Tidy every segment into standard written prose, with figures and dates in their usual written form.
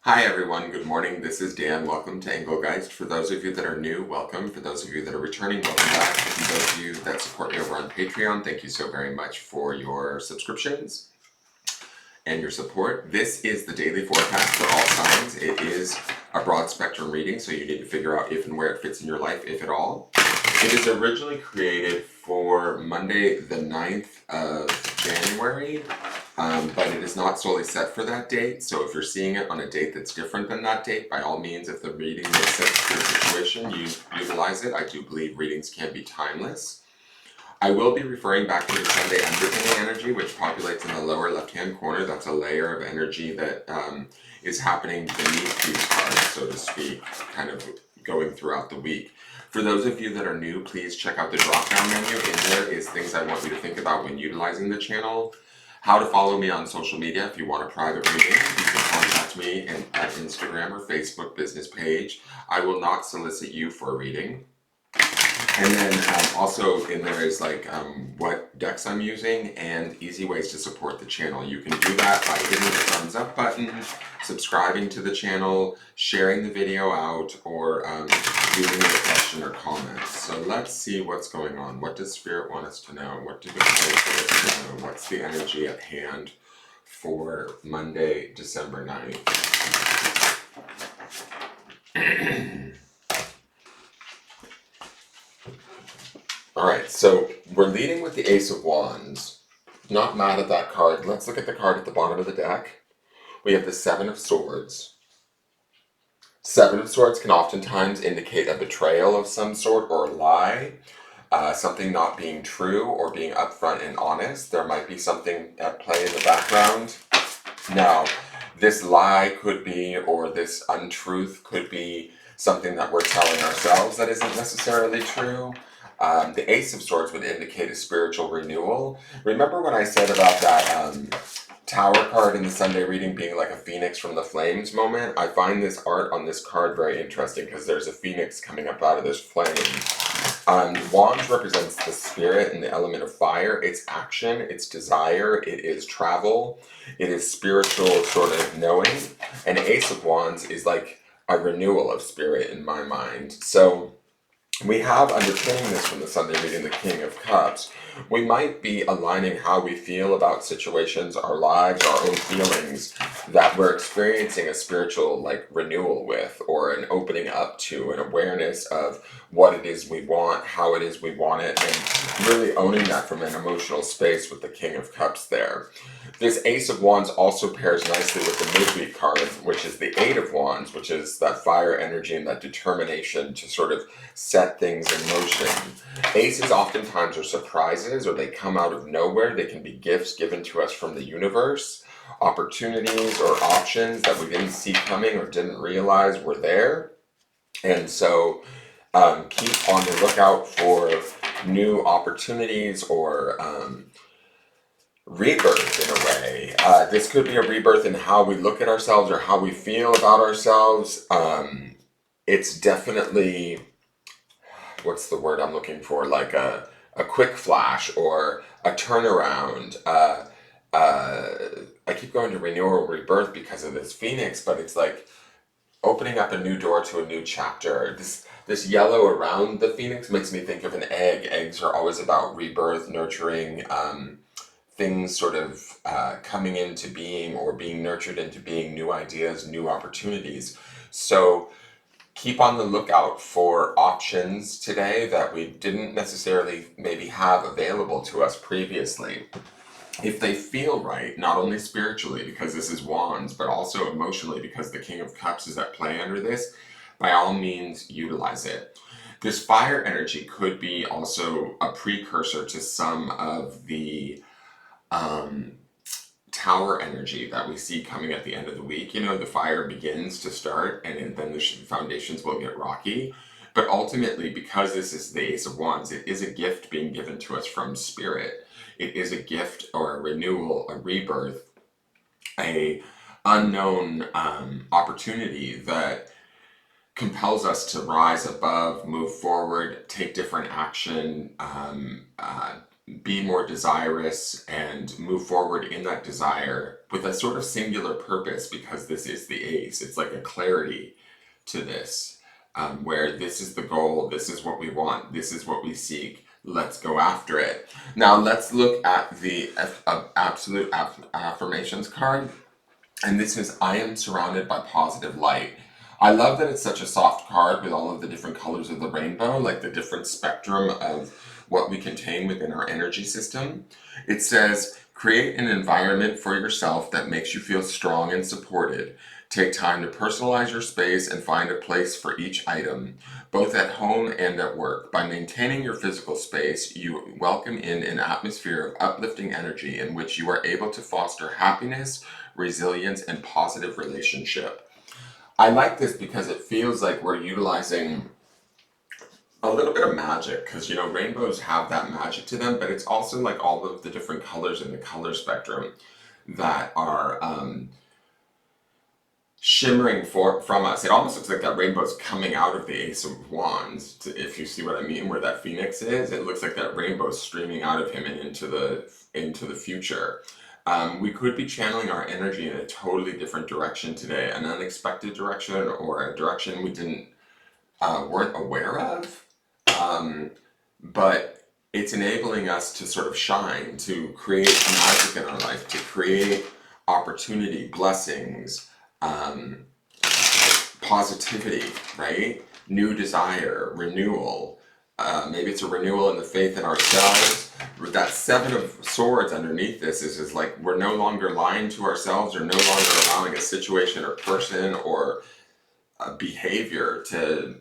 Hi everyone, good morning. This is Dan. Welcome to Engelgeist. For those of you that are new, welcome. For those of you that are returning, welcome back. For those of you that support me over on Patreon, thank you so very much for your subscriptions and your support. This is the daily forecast for all signs. It is a broad spectrum reading, so you need to figure out if and where it fits in your life, if at all. It is originally created for Monday, the 9th of January. But it is not solely set for that date, so if you're seeing it on a date that's different than that date, by all means, if the reading makes sense to your situation, you utilize it. I do believe readings can be timeless. I will be referring back to the Sunday underpinning energy, which populates in the lower left-hand corner. That's a layer of energy that is happening beneath these cards, so to speak, kind of going throughout the week. For those of you that are new, please check out the drop-down menu. In there is things I want you to think about when utilizing the channel. How to follow me on social media if you want a private reading. You can contact me at Instagram or Facebook business page. I will not solicit you for a reading. And then also in there is what decks I'm using and easy ways to support the channel. You can do that by hitting the thumbs up button, subscribing to the channel, sharing the video out, or leaving me a question or comment. So let's see what's going on. What does Spirit want us to know? What do the cards want us to know? What's the energy at hand for Monday, December 9th? All right, so we're leading with the Ace of Wands. Not mad at that card. Let's look at the card at the bottom of the deck. We have the Seven of Swords. Seven of Swords can oftentimes indicate a betrayal of some sort or a lie, something not being true or being upfront and honest. There might be something at play in the background. Now, this lie could be, or this untruth could be something that we're telling ourselves that isn't necessarily true. The Ace of Swords would indicate a spiritual renewal. Remember when I said about that Tower card in the Sunday reading being like a phoenix from the flames moment? I find this art on this card very interesting because there's a phoenix coming up out of this flame. Wands represents the spirit and the element of fire. It's action, it's desire, it is travel, it is spiritual sort of knowing. And Ace of Wands is like a renewal of spirit in my mind. So we have underpinning this from the Sunday reading, the King of Cups. We might be aligning how we feel about situations, our lives, our own feelings that we're experiencing a spiritual renewal with, or an opening up to, an awareness of what it is we want, how it is we want it, and really owning that from an emotional space with the King of Cups there. This Ace of Wands also pairs nicely with the midweek card, which is the Eight of Wands, which is that fire energy and that determination to sort of set things in motion. Aces oftentimes are surprises, or they come out of nowhere. They can be gifts given to us from the universe, opportunities or options that we didn't see coming or didn't realize were there. And so keep on the lookout for new opportunities or rebirth in a way. This could be a rebirth in how we look at ourselves or how we feel about ourselves. It's definitely, what's the word I'm looking for? Like a quick flash or a turnaround. I keep going to renewal, rebirth because of this phoenix, but it's like opening up a new door to a new chapter. This yellow around the phoenix makes me think of an egg. Eggs are always about rebirth, nurturing, things sort of coming into being or being nurtured into being, new ideas, new opportunities. So keep on the lookout for options today that we didn't necessarily maybe have available to us previously. If they feel right, not only spiritually because this is Wands, but also emotionally because the King of Cups is at play under this, by all means utilize it. This fire energy could be also a precursor to some of the tower energy that we see coming at the end of the week. You know, the fire begins to start and then the foundations will get rocky. But ultimately, because this is the Ace of Wands, it is a gift being given to us from Spirit. It is a gift or a renewal, a rebirth, a unknown opportunity that compels us to rise above, move forward, take different action, be more desirous and move forward in that desire with a sort of singular purpose, because this is the ace. It's like a clarity to this, where this is the goal, this is what we want, this is what we seek, let's go after it. Now let's look at the absolute affirmations card, and this is I am surrounded by positive light. I love that it's such a soft card with all of the different colors of the rainbow, like the different spectrum of what we contain within our energy system. It says, create an environment for yourself that makes you feel strong and supported. Take time to personalize your space and find a place for each item, both at home and at work. By maintaining your physical space, you welcome in an atmosphere of uplifting energy in which you are able to foster happiness, resilience, and positive relationship. I like this because it feels like we're utilizing a little bit of magic, because rainbows have that magic to them, but it's also like all of the different colors in the color spectrum that are shimmering from us. It almost looks like that rainbow's coming out of the Ace of Wands, if you see what I mean, where that phoenix is. It looks like that rainbow's streaming out of him and into the future. We could be channeling our energy in a totally different direction today, an unexpected direction, or a direction we weren't aware of. But it's enabling us to sort of shine, to create magic in our life, to create opportunity, blessings, positivity, right? New desire, renewal. Maybe it's a renewal in the faith in ourselves. That Seven of Swords underneath this is like we're no longer lying to ourselves, or no longer allowing a situation or person or a behavior to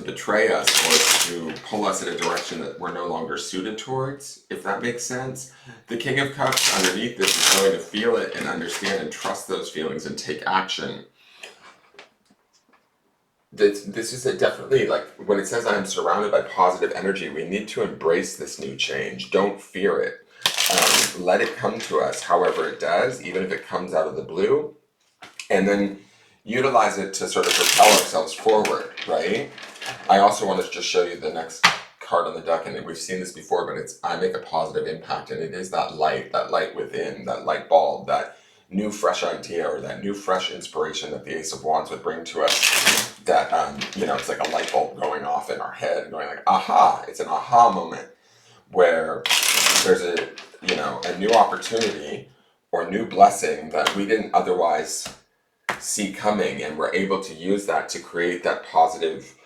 betray us or to pull us in a direction that we're no longer suited towards, if that makes sense. The King of Cups underneath this is going to feel it and understand and trust those feelings and take action. This is definitely, like, when it says I'm surrounded by positive energy, we need to embrace this new change. Don't fear it. Let it come to us however it does, even if it comes out of the blue, and then utilize it to sort of propel ourselves forward, right? I also want to just show you the next card on the deck, and we've seen this before, but it's I make a positive impact, and it is that light within, that light bulb, that new fresh idea or that new fresh inspiration that the Ace of Wands would bring to us, that it's like a light bulb going off in our head, going like, aha. It's an aha moment where there's a new opportunity or new blessing that we didn't otherwise see coming, and we're able to use that to create that positive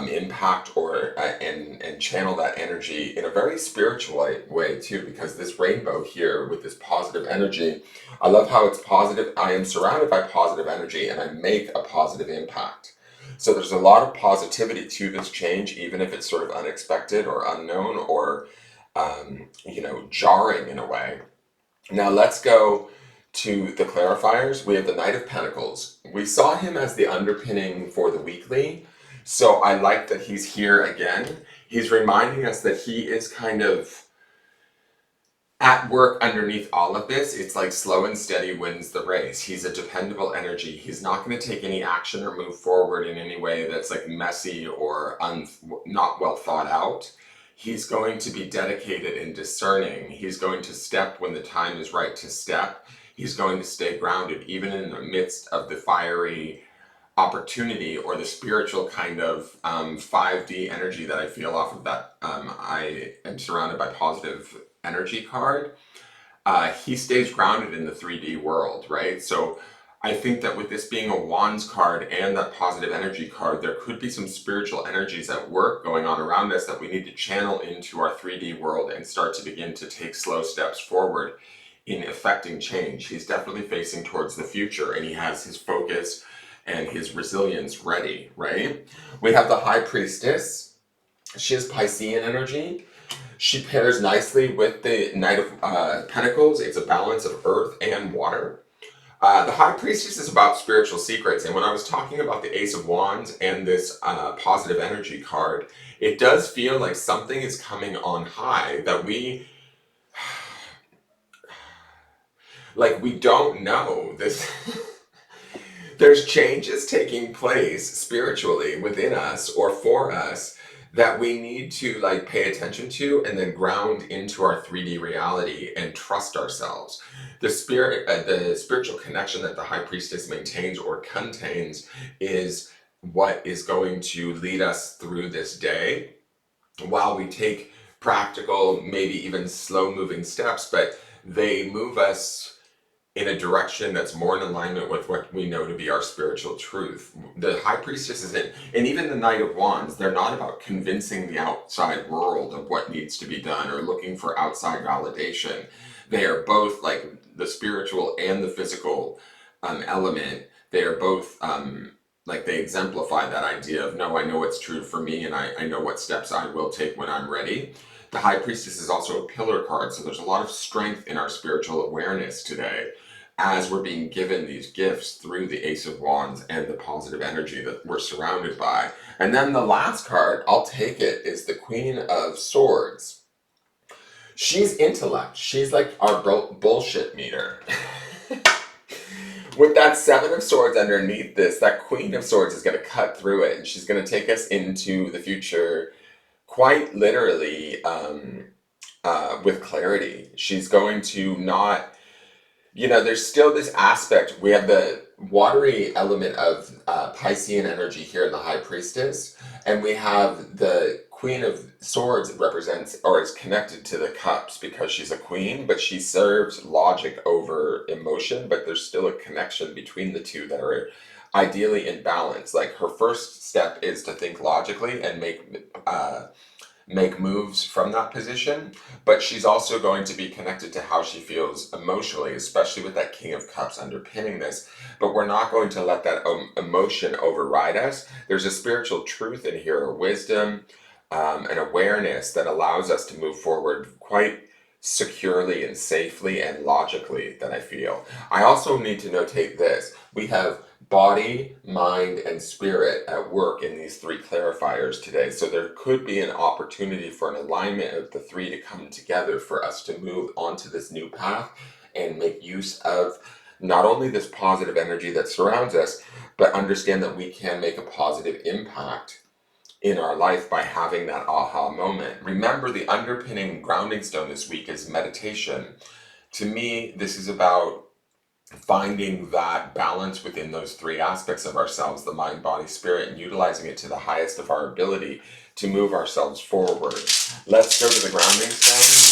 impact, or and channel that energy in a very spiritual way too, because this rainbow here with this positive energy, I love how it's positive. I am surrounded by positive energy and I make a positive impact. So there's a lot of positivity to this change, even if it's sort of unexpected or unknown or jarring in a way. Now let's go to the clarifiers. We have the Knight of Pentacles. We saw him as the underpinning for the weekly, so I like that he's here again. He's reminding us that he is kind of at work underneath all of this. It's like slow and steady wins the race. He's a dependable energy. He's not going to take any action or move forward in any way that's like messy or not well thought out. He's going to be dedicated and discerning. He's going to step when the time is right to step. He's going to stay grounded, even in the midst of the fiery opportunity or the spiritual kind of 5D energy that I feel off of that. I am surrounded by positive energy card. He stays grounded in the 3D world, right? So I think that with this being a Wands card and that positive energy card, there could be some spiritual energies at work going on around us that we need to channel into our 3D world and start to begin to take slow steps forward in effecting change. He's definitely facing towards the future, and he has his focus and his resilience ready, right? We have the High Priestess. She has Piscean energy. She pairs nicely with the Knight of Pentacles. It's a balance of earth and water. The High Priestess is about spiritual secrets, and when I was talking about the Ace of Wands and this positive energy card, it does feel like something is coming on high that we don't know. This there's changes taking place spiritually within us or for us that we need to like pay attention to and then ground into our 3D reality and trust ourselves. The the spiritual connection that the high priestess maintains or contains is what is going to lead us through this day while we take practical, maybe even slow moving steps, but they move us in a direction that's more in alignment with what we know to be our spiritual truth. The high priestess isn't, and even the knight of wands, they're not about convincing the outside world of what needs to be done or looking for outside validation. They are both like the spiritual and the physical element. They are both like they exemplify that idea of, no, I know what's true for me and I know what steps I will take when I'm ready. The high priestess is also a pillar card, so there's a lot of strength in our spiritual awareness today as we're being given these gifts through the Ace of Wands and the positive energy that we're surrounded by. And then the last card, I'll take it, is the Queen of Swords. She's intellect. She's like our bullshit meter. With that Seven of Swords underneath this, that Queen of Swords is going to cut through it, and she's going to take us into the future quite literally with clarity. She's going to not, there's still this aspect. We have the watery element of Piscean energy here in the High Priestess, and we have the Queen of Swords represents or is connected to the cups because she's a queen, but she serves logic over emotion, but there's still a connection between the two that are ideally in balance. Like her first step is to think logically and make moves from that position, but she's also going to be connected to how she feels emotionally, especially with that King of Cups underpinning this. But we're not going to let that emotion override us. There's a spiritual truth in here, a wisdom, an awareness that allows us to move forward quite securely and safely and logically, that I feel. I also need to notate this. We have body, mind, and spirit at work in these three clarifiers today. So there could be an opportunity for an alignment of the three to come together for us to move onto this new path and make use of not only this positive energy that surrounds us, but understand that we can make a positive impact in our life by having that aha moment. Remember, the underpinning grounding stone this week is meditation. To me, this is about finding that balance within those three aspects of ourselves, the mind, body, spirit, and utilizing it to the highest of our ability to move ourselves forward. Let's go to the grounding stone.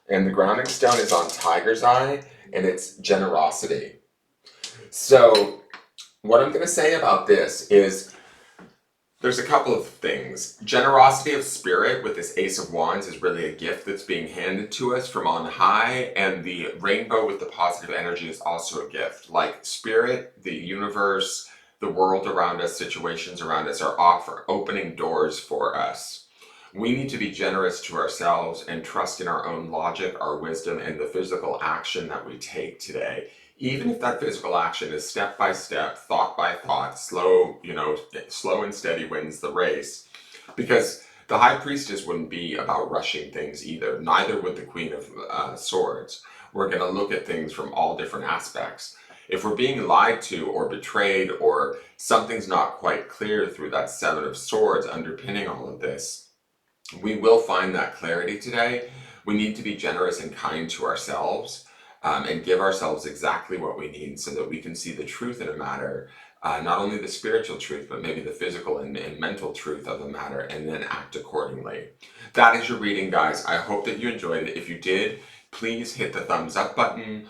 And the grounding stone is on Tiger's Eye, and it's generosity. So what I'm going to say about this is there's a couple of things. Generosity of spirit with this Ace of Wands is really a gift that's being handed to us from on high, and the rainbow with the positive energy is also a gift. Like spirit, the universe, the world around us, situations around us are opening doors for us. We need to be generous to ourselves and trust in our own logic, our wisdom, and the physical action that we take today. Even if that physical action is step by step, thought by thought, slow and steady wins the race. Because the High Priestess wouldn't be about rushing things either. Neither would the Queen of Swords. We're going to look at things from all different aspects. If we're being lied to or betrayed or something's not quite clear through that Seven of Swords underpinning all of this, we will find that clarity today. We need to be generous and kind to ourselves. And give ourselves exactly what we need so that we can see the truth in a matter, not only the spiritual truth, but maybe the physical and mental truth of a matter, and then act accordingly. That is your reading, guys. I hope that you enjoyed it. If you did, please hit the thumbs up button,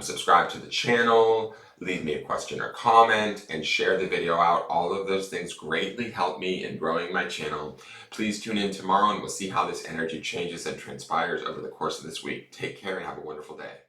subscribe to the channel, leave me a question or comment, and share the video out. All of those things greatly help me in growing my channel. Please tune in tomorrow and we'll see how this energy changes and transpires over the course of this week. Take care and have a wonderful day.